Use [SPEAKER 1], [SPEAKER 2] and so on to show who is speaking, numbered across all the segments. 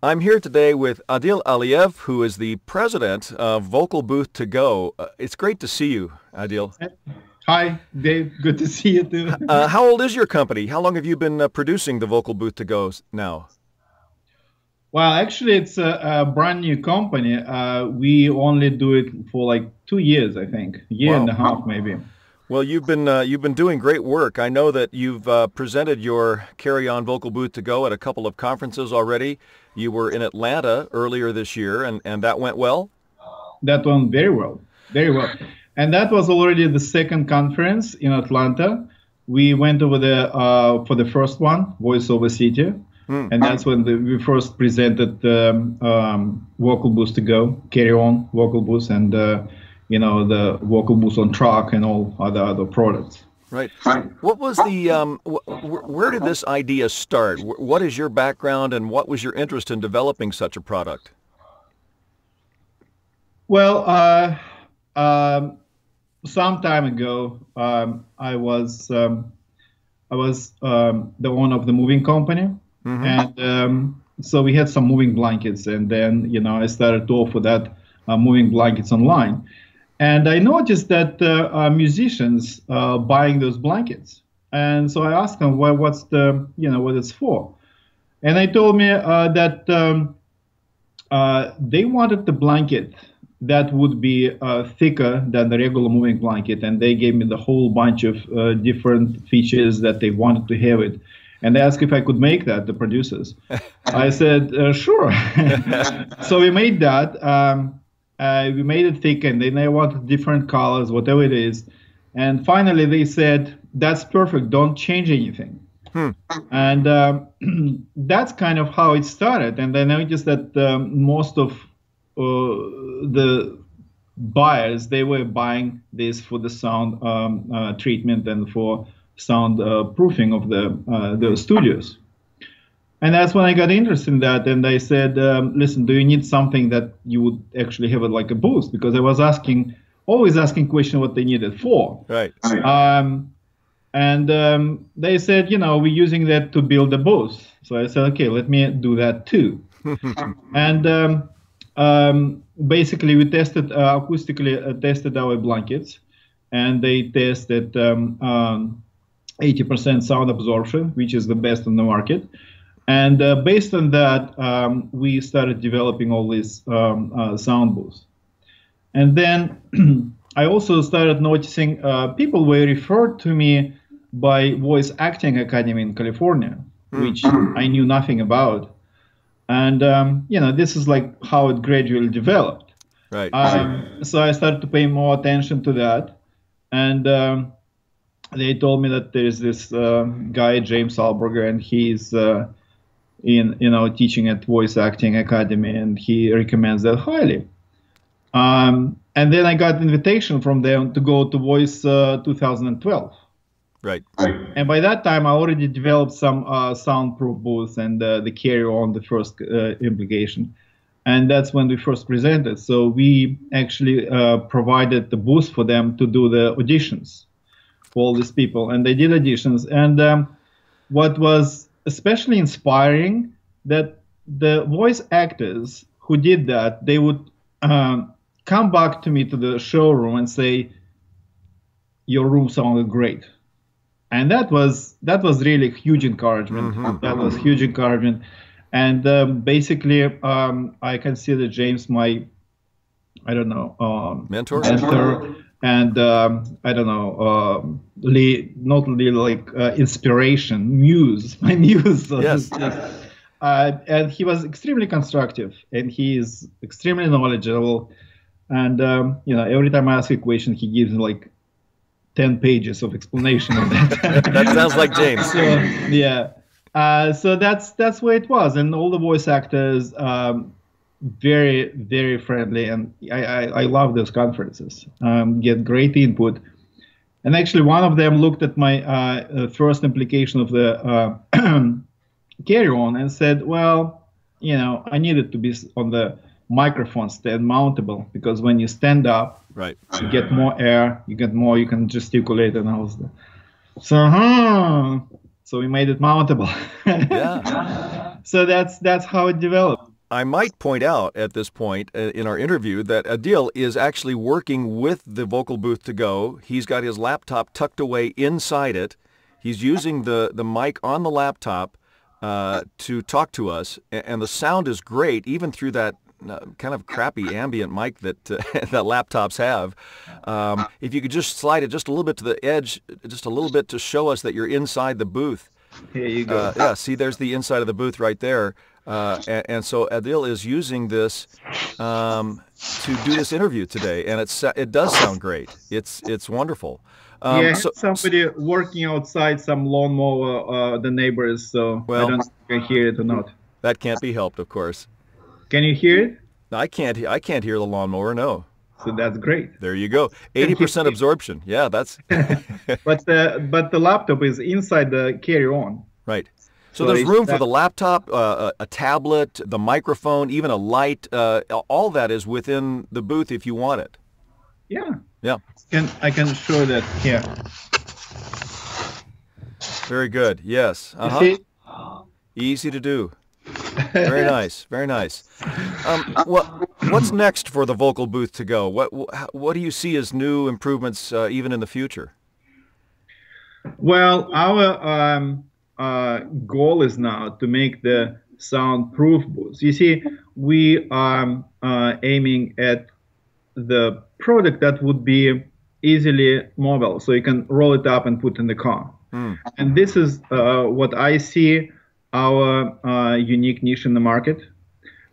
[SPEAKER 1] I'm here today with Adil Aliev, who is the president of VocalBoothToGo. It's great to see you, Adil.
[SPEAKER 2] Hi, Dave. Good to see you too.
[SPEAKER 1] How old is your company? How long have you been producing the VocalBoothToGos now?
[SPEAKER 2] Well, actually, it's a brand new company. We only do it for like 2 years, I think, year and
[SPEAKER 1] Wow.
[SPEAKER 2] a half maybe.
[SPEAKER 1] Well, you've been doing great work. I know that you've presented your Carry On Vocal Booth to Go at a couple of conferences already. You were in Atlanta earlier this year, and that went well.
[SPEAKER 2] That went very well, very well. And that was already the second conference in Atlanta. We went over there for the first one, Voice Over City. And that's when we first presented the Vocal Booth to Go, Carry On Vocal Booth, and the Vocal Booth on Track and all other products.
[SPEAKER 1] Right. What was the where did this idea start? What is your background, and what was your interest in developing such a product?
[SPEAKER 2] Well, some time ago, I was the owner of the moving company. And so we had some moving blankets, and then I started to offer that moving blankets online, and I noticed that musicians buying those blankets, and so I asked them, "Well, what's what it's for?" And they told me that they wanted the blanket that would be thicker than the regular moving blanket, and they gave me the whole bunch of different features that they wanted to have it. And they asked if I could make that, the producers. I said, sure. So we made that. We made it thick, and then they wanted different colors, whatever it is. And finally, they said, that's perfect. Don't change anything. And that's kind of how it started. And I noticed that most of the buyers, they were buying this for the sound treatment and for sound proofing of the studios. And that's when I got interested in that, and I said, listen, do you need something that you would actually have it like a booth? Because I was always asking question what they needed for.
[SPEAKER 1] Right.
[SPEAKER 2] And they said, we're using that to build a booth. So I said, okay, let me do that too. And basically we tested acoustically tested our blankets, and they tested 80% sound absorption, which is the best on the market. And based on that, we started developing all these sound booths. And then I also started noticing people were referred to me by Voice Acting Academy in California, which I knew nothing about. And, this is like how it gradually developed.
[SPEAKER 1] Right.
[SPEAKER 2] So I started to pay more attention to that. And they told me that there's this guy, James Alberger, and he's teaching at Voice Acting Academy, and he recommends that highly. And then I got an invitation from them to go to Voice 2012.
[SPEAKER 1] Right.
[SPEAKER 2] And by that time, I already developed some soundproof booths and the Carry On, the first implication. And that's when we first presented. So we actually provided the booth for them to do the auditions for all these people, and they did auditions. And what was especially inspiring, that the voice actors who did that, they would come back to me to the showroom and say, your room sounded great. And that was really huge encouragement. That was huge encouragement. And basically I consider James my,
[SPEAKER 1] mentor.
[SPEAKER 2] And I don't know, not really like inspiration, muse, my muse.
[SPEAKER 1] Yes.
[SPEAKER 2] And he was extremely constructive, and he is extremely knowledgeable. And every time I ask a question, he gives like 10 pages of explanation of that.
[SPEAKER 1] That sounds like James.
[SPEAKER 2] So, yeah. So that's where it was, and all the voice actors. Very, very friendly, and I love those conferences. Get great input, and actually one of them looked at my first implication of the Carry On and said, well, I need it to be on the microphone stand mountable, because when you stand up,
[SPEAKER 1] right,
[SPEAKER 2] you get more air, you can gesticulate, and all that. So we made it mountable.
[SPEAKER 1] Yeah.
[SPEAKER 2] So that's how it developed.
[SPEAKER 1] I might point out at this point in our interview that Adil is actually working with the VocalBoothToGo. He's got his laptop tucked away inside it. He's using the mic on the laptop to talk to us, and the sound is great, even through that kind of crappy ambient mic that that laptops have. If you could just slide it just a little bit to the edge, just a little bit to show us that you're inside the booth.
[SPEAKER 2] Here you go.
[SPEAKER 1] Yeah, see, there's the inside of the booth right there. And so Adil is using this to do this interview today, and it does sound great. It's wonderful.
[SPEAKER 2] Yeah, so, somebody working outside some lawnmower, the neighbors, so well, I don't know if you can hear it or not.
[SPEAKER 1] That can't be helped, of course.
[SPEAKER 2] Can you hear it?
[SPEAKER 1] I can't hear the lawnmower, no.
[SPEAKER 2] So that's great.
[SPEAKER 1] There you go. 80% absorption. Yeah, that's...
[SPEAKER 2] but the laptop is inside the carry-on.
[SPEAKER 1] Right. So there's room for the laptop, a tablet, the microphone, even a light. All that is within the booth if you want it.
[SPEAKER 2] Yeah.
[SPEAKER 1] Yeah.
[SPEAKER 2] I can show that here.
[SPEAKER 1] Very good. Yes. Uh-huh. Easy to do. Very nice. Very nice. What's next for the VocalBoothToGo? What do you see as new improvements even in the future?
[SPEAKER 2] Well, our goal is now to make the soundproof booths. You see, we are aiming at the product that would be easily mobile, so you can roll it up and put in the car. And this is what I see our unique niche in the market,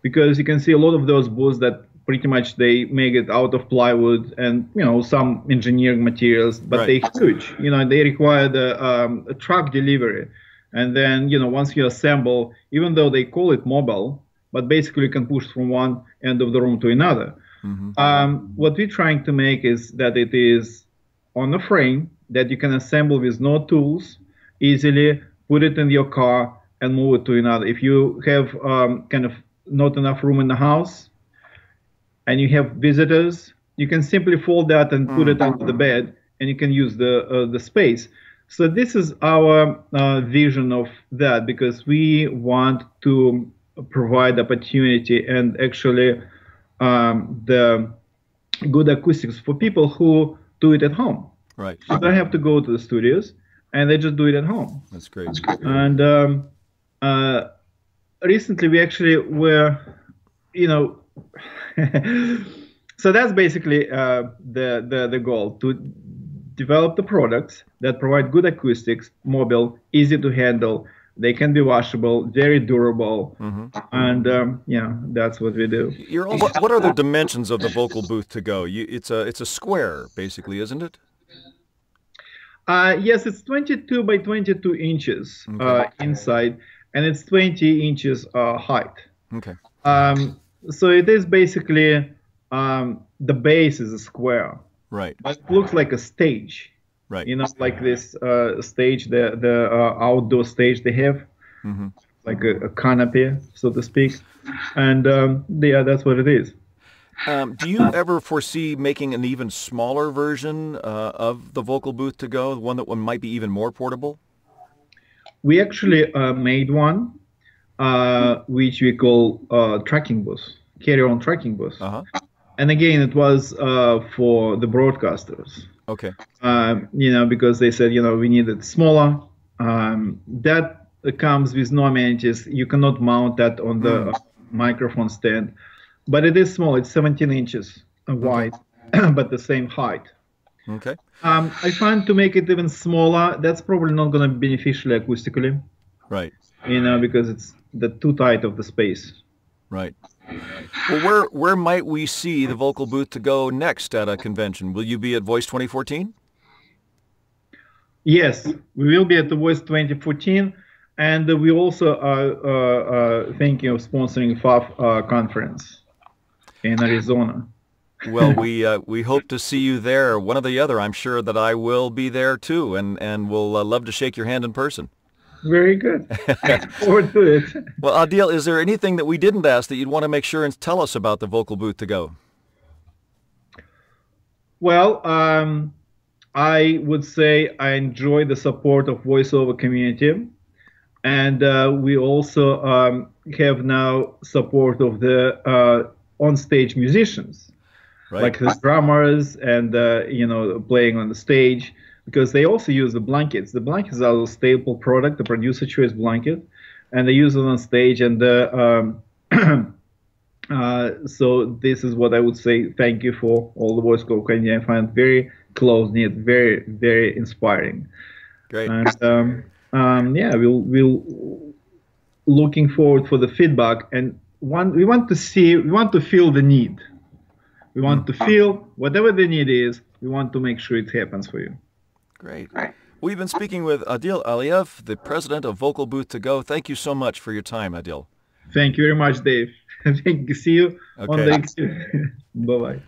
[SPEAKER 2] because you can see a lot of those booths that pretty much they make it out of plywood and some engineering materials, but they're huge. They require a truck delivery. And then, once you assemble, even though they call it mobile, but basically you can push from one end of the room to another. What we're trying to make is that it is on a frame that you can assemble with no tools, easily put it in your car and move it to another. If you have kind of not enough room in the house and you have visitors, you can simply fold that and put it under the bed, and you can use the space. So this is our vision of that, because we want to provide opportunity and actually the good acoustics for people who do it at home.
[SPEAKER 1] Right.
[SPEAKER 2] So they have to go to the studios, and they just do it at home.
[SPEAKER 1] That's great.
[SPEAKER 2] And recently we actually were, so that's basically the goal, to develop the products that provide good acoustics, mobile, easy to handle. They can be washable, very durable, and that's what we do.
[SPEAKER 1] What are the dimensions of the VocalBoothToGo? It's a square, basically, isn't it?
[SPEAKER 2] Yes, it's 22 by 22 inches inside, and it's 20 inches height.
[SPEAKER 1] Okay.
[SPEAKER 2] So it is basically the base is a square.
[SPEAKER 1] Right.
[SPEAKER 2] But it looks like a stage.
[SPEAKER 1] Right.
[SPEAKER 2] Like this stage, the outdoor stage they have, like a canopy, so to speak. And yeah, that's what it is.
[SPEAKER 1] Do you ever foresee making an even smaller version of the VocalBoothToGo, one that might be even more portable?
[SPEAKER 2] We actually made one, which we call tracking booth, carry-on tracking booth. And again, it was for the broadcasters.
[SPEAKER 1] Okay.
[SPEAKER 2] Because they said, we need it smaller. That comes with no amenities. You cannot mount that on the microphone stand. But it is small. It's 17 inches wide, but the same height.
[SPEAKER 1] Okay.
[SPEAKER 2] I find to make it even smaller, that's probably not going to be beneficial acoustically.
[SPEAKER 1] Right.
[SPEAKER 2] Because it's too tight of the space.
[SPEAKER 1] Right. Well, where might we see the VocalBoothToGo next at a convention? Will you be at Voice 2014?
[SPEAKER 2] Yes, we will be at the Voice 2014, and we also are thinking of sponsoring FAF conference in Arizona.
[SPEAKER 1] Well, we hope to see you there, one or the other. I'm sure that I will be there too, and we'll love to shake your hand in person.
[SPEAKER 2] Very good. Look forward to it.
[SPEAKER 1] Well, Adil, is there anything that we didn't ask that you'd want to make sure and tell us about the VocalBoothToGo?
[SPEAKER 2] Well, I would say I enjoy the support of voiceover community, And we also have now support of the on-stage musicians,
[SPEAKER 1] Right.
[SPEAKER 2] like the drummers and playing on the stage, because they also use the blankets. The blankets are a staple product, the producer choice blanket, and they use it on stage. And so this is what I would say. Thank you for all the voice coaching. I find very close-knit, very, very inspiring.
[SPEAKER 1] Great.
[SPEAKER 2] And yeah, we'll looking forward for the feedback. And we want to feel the need. We want to feel whatever the need is. We want to make sure it happens for you.
[SPEAKER 1] Great. We've been speaking with Adil Aliev, the president of VocalBoothToGo. Thank you so much for your time, Adil.
[SPEAKER 2] Thank you very much, Dave. Thank you. See you on the next. Bye-bye.